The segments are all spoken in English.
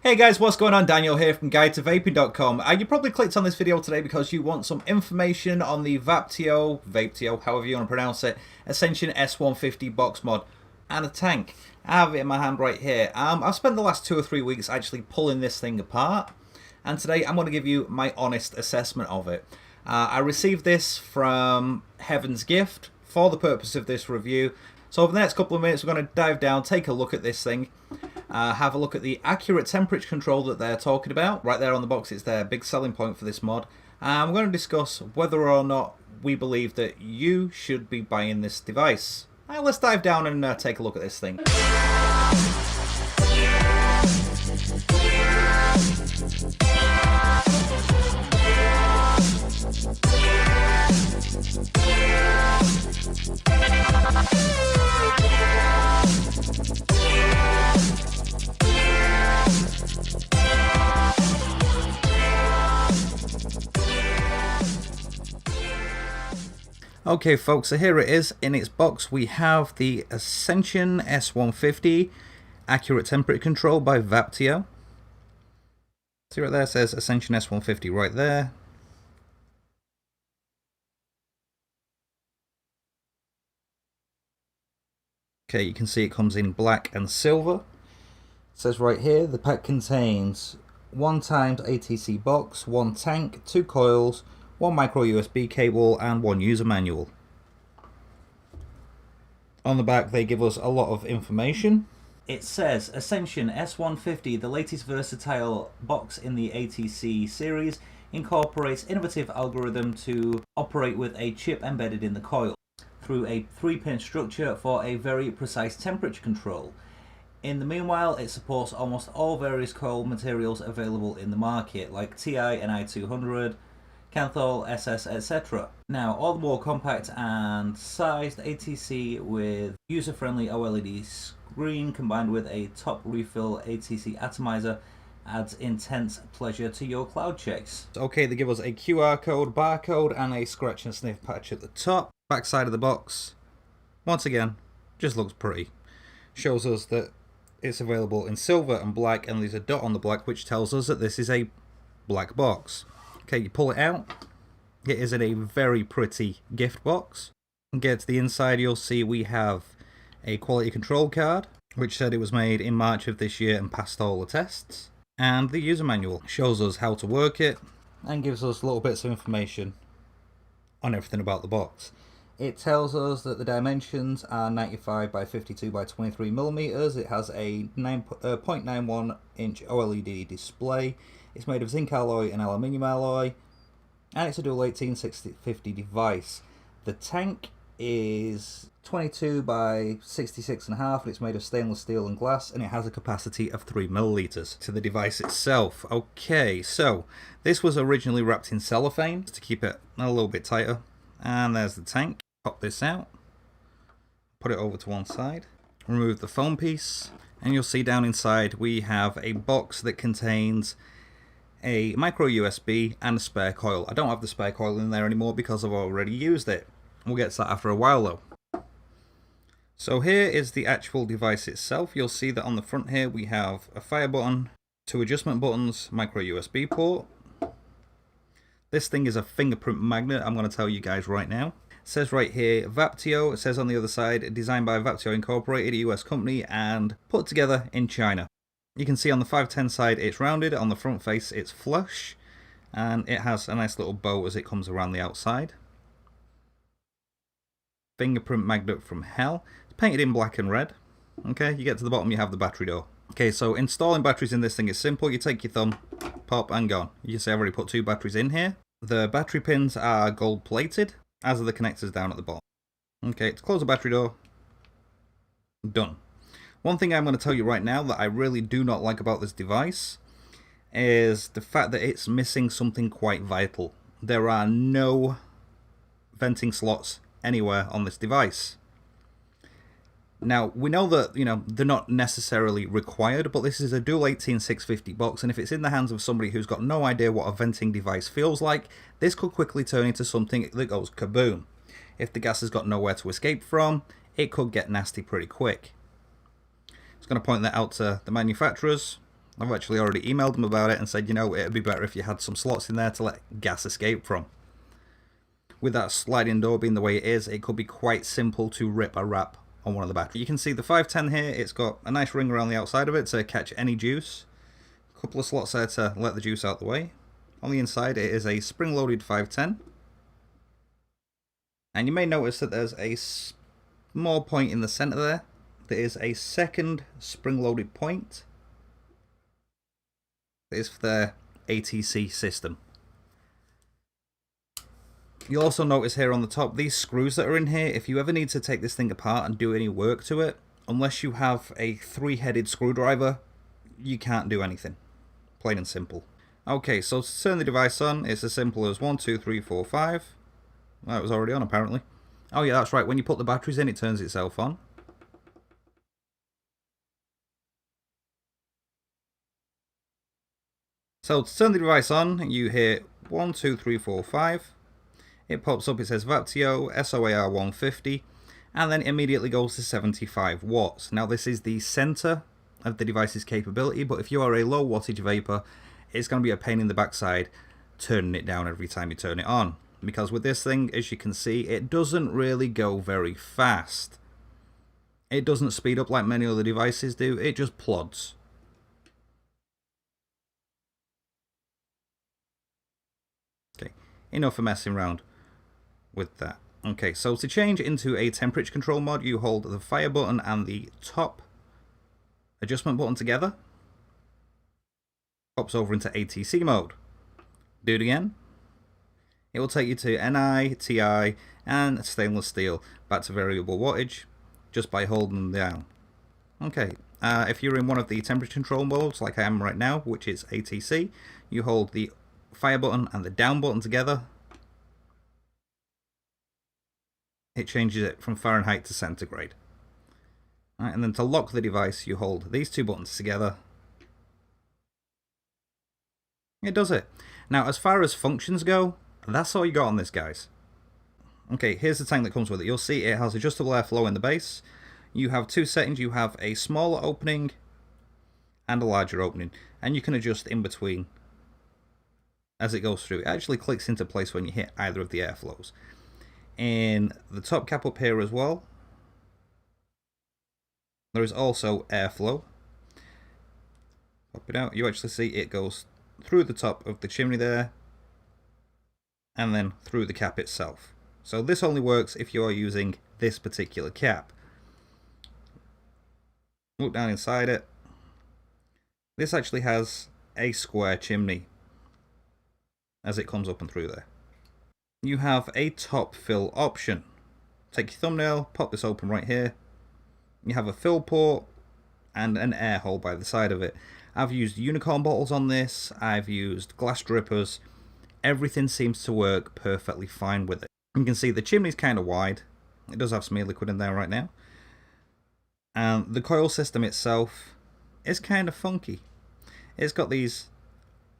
Hey guys, what's going on? Daniel here from guide-to-vaping.com. You probably clicked on this video today because you want some information on the Vaptio, however you want to pronounce it, Ascension S150 box mod and a tank. I have it in my hand right here. I've spent the last 2 or 3 weeks actually pulling this thing apart, and today I'm going to give you my honest assessment of it. I received this from Heaven's Gift for the purpose of this review. So over the next couple of minutes we're going to dive down, take a look at this thing, have a look at the accurate temperature control that they're talking about. Right there on the box, it's their big selling point for this mod. And we're going to discuss whether or not we believe that you should be buying this device. Let's dive down and take a look at this thing. Okay folks, so here it is in its box. We have the Ascension S150 accurate temperature control by Vaptio. See right there, it says Ascension S150 right there. Okay, you can see it comes in black and silver. It says right here, the pack contains 1 timed ATC box, 1 tank, 2 coils, 1 micro USB cable and 1 user manual. On the back they give us a lot of information. It says Ascension S150, the latest versatile box in the ATC series, incorporates innovative algorithm to operate with a chip embedded in the coil through a 3-pin structure for a very precise temperature control. In the meanwhile, it supports almost all various coil materials available in the market, like TI and I200, Canthol, SS, etc. Now, all the more compact and sized ATC with user-friendly OLED screen combined with a top refill ATC atomizer adds intense pleasure to your cloud checks. Okay, they give us a QR code, barcode, and a scratch and sniff patch at the top. Back side of the box, once again, just looks pretty. Shows us that it's available in silver and black, and there's a dot on the black which tells us that this is a black box. Okay, you pull it out. It is in a very pretty gift box. And get to the inside, you'll see we have a quality control card, which said it was made in March of this year and passed all the tests. And the user manual shows us how to work it and gives us little bits of information on everything about the box. It tells us that the dimensions are 95 by 52 by 23 millimeters. It has a 0.91 inch OLED display. It's made of zinc alloy and aluminium alloy, and it's a dual 18650 device. The tank is 22 by 66.5, and it's made of stainless steel and glass, and it has a capacity of 3 milliliters. To the device itself, okay, so this was originally wrapped in cellophane to keep it a little bit tighter, and there's the tank. Pop this out, put it over to one side, remove the foam piece, and you'll see down inside we have a box that contains a micro USB and a spare coil. I don't have the spare coil in there anymore because I've already used it. We'll get to that after a while though. So here is the actual device itself. You'll see that on the front here we have a fire button, 2 adjustment buttons, micro USB port. This thing is a fingerprint magnet, I'm going to tell you guys right now. It says right here, Vaptio, it says on the other side, designed by Vaptio Incorporated, a US company, and put together in China. You can see on the 510 side it's rounded, on the front face it's flush, and it has a nice little bow as it comes around the outside. Fingerprint magnet from hell. It's painted in black and red. Okay, you get to the bottom, you have the battery door. Okay, so installing batteries in this thing is simple. You take your thumb, pop, and gone. You can see I've already put 2 batteries in here. The battery pins are gold plated, as are the connectors down at the bottom. Okay, to close the battery door, done. One thing I'm going to tell you right now that I really do not like about this device is the fact that it's missing something quite vital. There are no venting slots anywhere on this device. Now, we know that, they're not necessarily required, but this is a dual 18650 box, and if it's in the hands of somebody who's got no idea what a venting device feels like, this could quickly turn into something that goes kaboom. If the gas has got nowhere to escape from, it could get nasty pretty quick. It's going to point that out to the manufacturers. I've actually already emailed them about it and said, you know, it'd be better if you had some slots in there to let gas escape from. With that sliding door being the way it is, it could be quite simple to rip a wrap on one of the batteries. You can see the 510 here, it's got a nice ring around the outside of it to catch any juice. A couple of slots there to let the juice out the way. On the inside it is a spring-loaded 510. And you may notice that there's a small point in the center there. There is a second spring-loaded point. That is for the ATC system. You'll also notice here on the top, these screws that are in here, if you ever need to take this thing apart and do any work to it, unless you have a 3-headed screwdriver, you can't do anything. Plain and simple. Okay, so to turn the device on, it's as simple as 1, 2, 3, 4, 5. That was already on apparently. Oh yeah, that's right, when you put the batteries in, it turns itself on. So to turn the device on, you hear 1, 2, 3, 4, 5. It pops up, it says Vaptio S150, and then immediately goes to 75 watts. Now this is the center of the device's capability, but if you are a low wattage vapor, it's going to be a pain in the backside turning it down every time you turn it on. Because with this thing, as you can see, it doesn't really go very fast. It doesn't speed up like many other devices do, it just plods. Okay, enough for messing around with that. Okay, so to change into a temperature control mod, you hold the fire button and the top adjustment button together. Pops over into ATC mode. Do it again. It will take you to NI, TI, and stainless steel, back to variable wattage, just by holding them down. Okay, if you're in one of the temperature control modes, like I am right now, which is ATC, you hold the fire button and the down button together. It changes it from Fahrenheit to centigrade. Right, and then to lock the device, you hold these two buttons together. It does it. Now, as far as functions go, that's all you got on this, guys. Okay, here's the tank that comes with it. You'll see it has adjustable airflow in the base. You have two settings. You have a smaller opening and a larger opening, and you can adjust in between as it goes through. It actually clicks into place when you hit either of the airflows. In the top cap up here as well, there is also airflow. Pop it out. You actually see it goes through the top of the chimney there, and then through the cap itself. So this only works if you are using this particular cap. Look down inside it. This actually has a square chimney as it comes up and through there. You have a top fill option. Take your thumbnail, pop this open right here. You have a fill port and an air hole by the side of it. I've used unicorn bottles on this, I've used glass drippers. Everything seems to work perfectly fine with it. You can see the chimney's kind of wide. It does have some air liquid in there right now. And the coil system itself is kind of funky. It's got these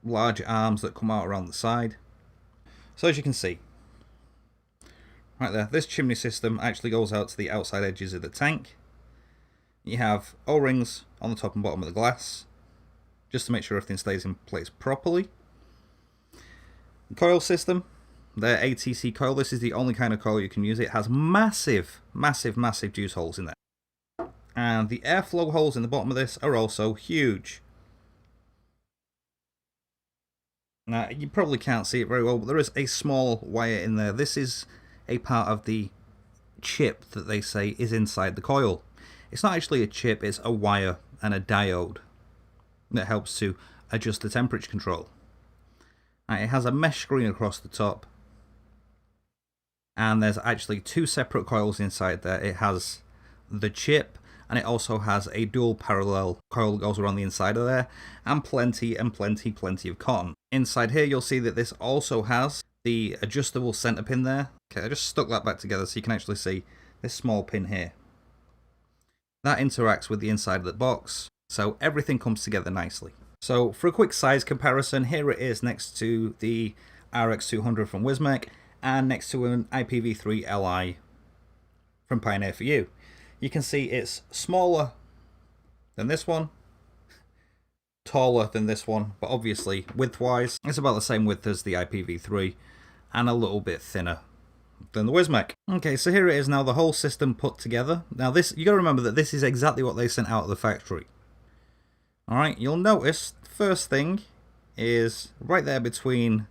large arms that come out around the side. So as you can see, right there, this chimney system actually goes out to the outside edges of the tank. You have O-rings on the top and bottom of the glass, just to make sure everything stays in place properly. The coil system, their ATC coil, this is the only kind of coil you can use. It has massive, massive, massive juice holes in there. And the airflow holes in the bottom of this are also huge. Now, you probably can't see it very well, but there is a small wire in there. This is a part of the chip that they say is inside the coil. It's not actually a chip, it's a wire and a diode that helps to adjust the temperature control. Now, it has a mesh screen across the top, and there's actually two separate coils inside there. It has the chip, and it also has a dual parallel coil that goes around the inside of there, and plenty of cotton. Inside here you'll see that this also has the adjustable center pin there. Okay, I just stuck that back together so you can actually see this small pin here. That interacts with the inside of the box, so everything comes together nicely. So for a quick size comparison, here it is next to the RX200 from Wismec, and next to an IPv3 Li from Pioneer for You. You can see it's smaller than this one, taller than this one, but obviously width-wise, it's about the same width as the IPv3 and a little bit thinner than the Wismec. Okay, so here it is now, the whole system put together. Now this, you gotta remember that this is exactly what they sent out of the factory. Alright, you'll notice, first thing is right there between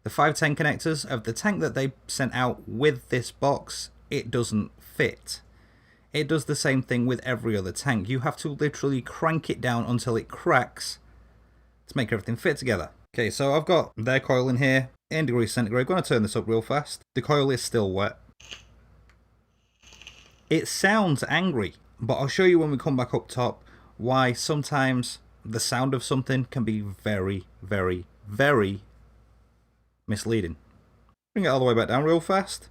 the 510 connectors of the tank that they sent out with this box, it doesn't fit. It does the same thing with every other tank. You have to literally crank it down until it cracks to make everything fit together. Okay, so I've got their coil in here, in degrees centigrade. I'm going to turn this up real fast. The coil is still wet. It sounds angry, but I'll show you when we come back up top why sometimes the sound of something can be very, very, very misleading. Bring it all the way back down real fast.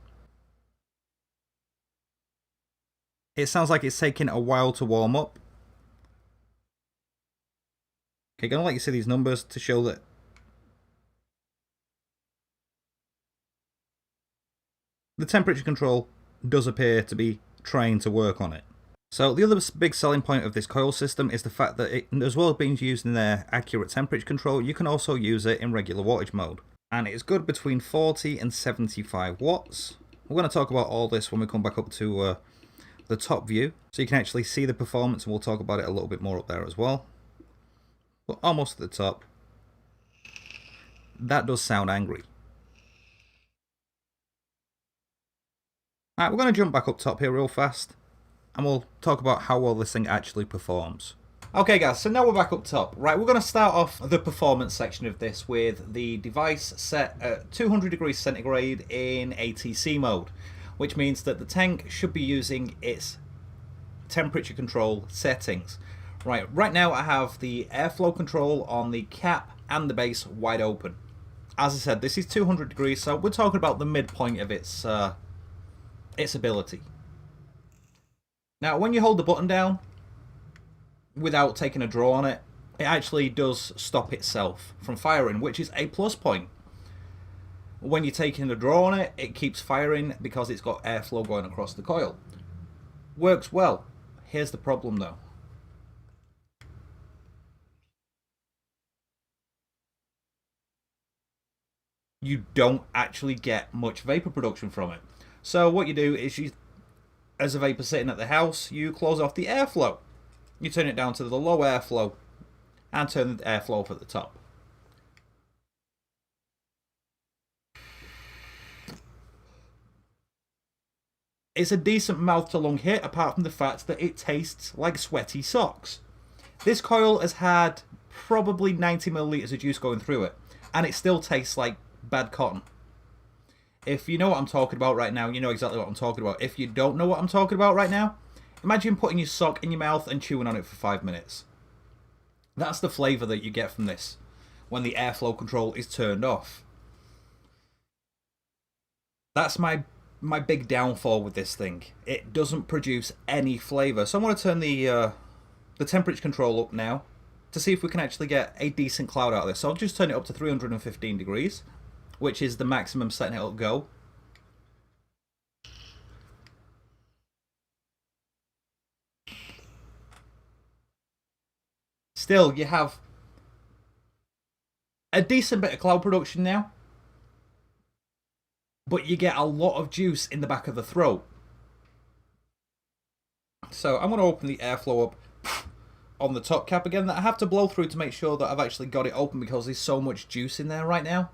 It sounds like it's taking a while to warm up. Okay, gonna let you see these numbers to show that the temperature control does appear to be trying to work on it. So the other big selling point of this coil system is the fact that it, as well as being used in their accurate temperature control, you can also use it in regular wattage mode. And it's good between 40 and 75 watts. We're going to talk about all this when we come back up to the top view, so you can actually see the performance, and we'll talk about it a little bit more up there as well. But almost at the top, that does sound angry. Alright, we're going to jump back up top here real fast, and we'll talk about how well this thing actually performs. Okay guys, so now we're back up top. Right, we're going to start off the performance section of this with the device set at 200 degrees centigrade in ATC mode, which means that the tank should be using its temperature control settings. Right now I have the airflow control on the cap and the base wide open. As I said, this is 200 degrees, so we're talking about the midpoint of its ability. Now, when you hold the button down without taking a draw on it, it actually does stop itself from firing, which is a plus point. When you're taking a draw on it, it keeps firing because it's got airflow going across the coil. Works well. Here's the problem though. You don't actually get much vapor production from it. So what you do is, you, as a vapor sitting at the house, you close off the airflow. You turn it down to the low airflow and turn the airflow off at the top. It's a decent mouth to lung hit, apart from the fact that it tastes like sweaty socks. This coil has had probably 90 milliliters of juice going through it, and it still tastes like bad cotton. If you know what I'm talking about right now, you know exactly what I'm talking about. If you don't know what I'm talking about right now, imagine putting your sock in your mouth and chewing on it for 5 minutes. That's the flavour that you get from this when the airflow control is turned off. That's my big downfall with this thing. It doesn't produce any flavour. So I'm going to turn the temperature control up now to see if we can actually get a decent cloud out of this. So I'll just turn it up to 315 degrees, which is the maximum setting it'll go. Still, you have a decent bit of cloud production now, but you get a lot of juice in the back of the throat. So I'm going to open the airflow up on the top cap again. That I have to blow through to make sure that I've actually got it open, because there's so much juice in there right now.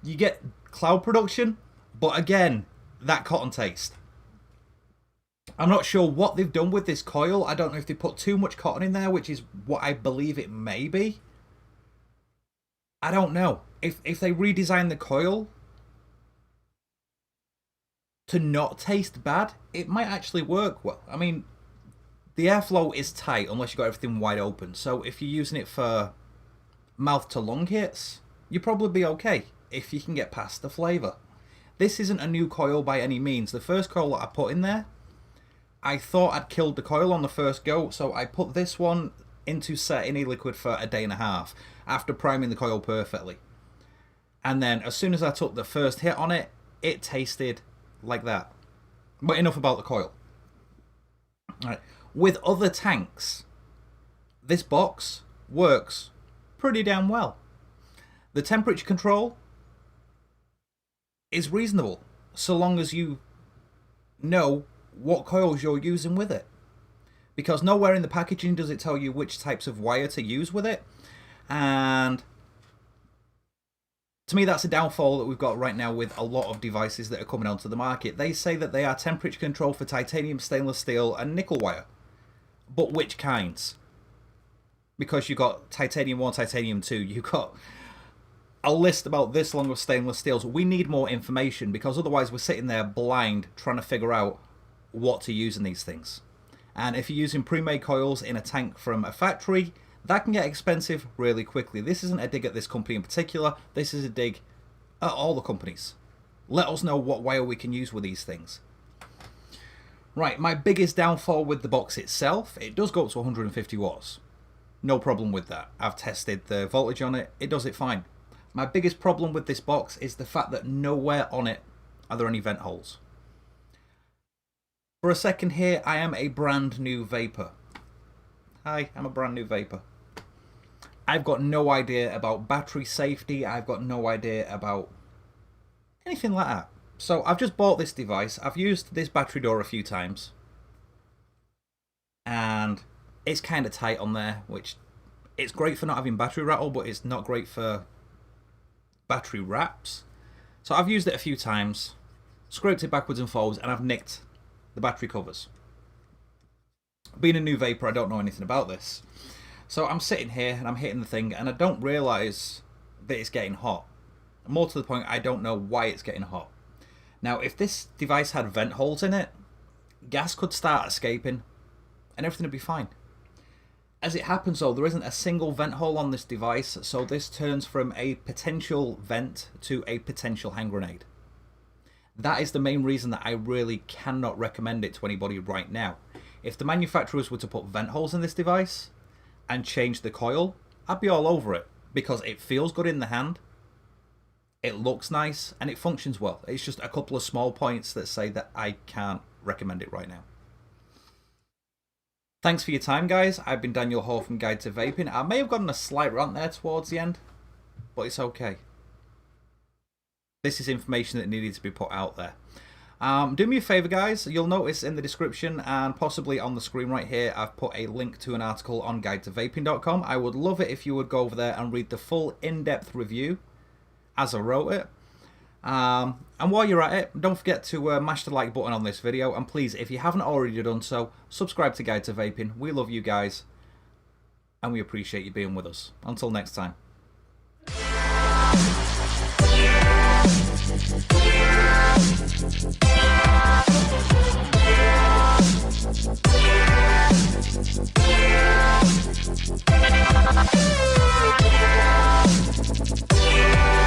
You get cloud production, but again, that cotton taste. I'm not sure what they've done with this coil. I don't know if they put too much cotton in there, which is what I believe it may be. I don't know. If they redesign the coil to not taste bad, it might actually work well. I mean, the airflow is tight unless you've got everything wide open. So if you're using it for mouth to lung hits, you'll probably be okay if you can get past the flavour. This isn't a new coil by any means. The first coil that I put in there, I thought I'd killed the coil on the first go, so I put this one into set in e-liquid for a day and a half after priming the coil perfectly. And then as soon as I took the first hit on it, it tasted like that. But enough about the coil. All right. With other tanks, this box works pretty damn well. The temperature control is reasonable, so long as you know what coils you're using with it. Because nowhere in the packaging does it tell you which types of wire to use with it. And to me, that's a downfall that we've got right now with a lot of devices that are coming onto the market. They say that they are temperature control for titanium, stainless steel, and nickel wire. But which kinds? Because you've got titanium 1, titanium 2, you've got a list about this long of stainless steels. We need more information, because otherwise we're sitting there blind trying to figure out what to use in these things. And if you're using pre-made coils in a tank from a factory, that can get expensive really quickly. This isn't a dig at this company in particular, this is a dig at all the companies. Let us know what wire we can use with these things. Right, my biggest downfall with the box itself, it does go up to 150 watts. No problem with that. I've tested the voltage on it, it does it fine. My biggest problem with this box is the fact that nowhere on it are there any vent holes. For a second here, I am a brand new vapor. Hi, I'm a brand new vapor. I've got no idea about battery safety, I've got no idea about anything like that. So I've just bought this device, I've used this battery door a few times, and it's kind of tight on there, which it's great for not having battery rattle, but it's not great for battery wraps. So I've used it a few times, scraped it backwards and forwards, and I've nicked the battery covers. Being a new vapor, I don't know anything about this. So I'm sitting here and I'm hitting the thing and I don't realise that it's getting hot. More to the point, I don't know why it's getting hot. Now, if this device had vent holes in it, gas could start escaping and everything would be fine. As it happens though, there isn't a single vent hole on this device, so this turns from a potential vent to a potential hand grenade. That is the main reason that I really cannot recommend it to anybody right now. If the manufacturers were to put vent holes in this device and change the coil, I'd be all over it, because it feels good in the hand, it looks nice, and it functions well. It's just a couple of small points that say that I can't recommend it right now. Thanks for your time, guys. I've been Daniel Hall from Guide to Vaping. I may have gotten a slight rant there towards the end, but it's okay. This is information that needed to be put out there. Do me a favour, guys. You'll notice in the description and possibly on the screen right here, I've put a link to an article on guidetovaping.com. I would love it if you would go over there and read the full in-depth review as I wrote it. And while you're at it, don't forget to mash the like button on this video. And please, if you haven't already done so, subscribe to Guide to Vaping. We love you guys, and we appreciate you being with us. Until next time. Yeah.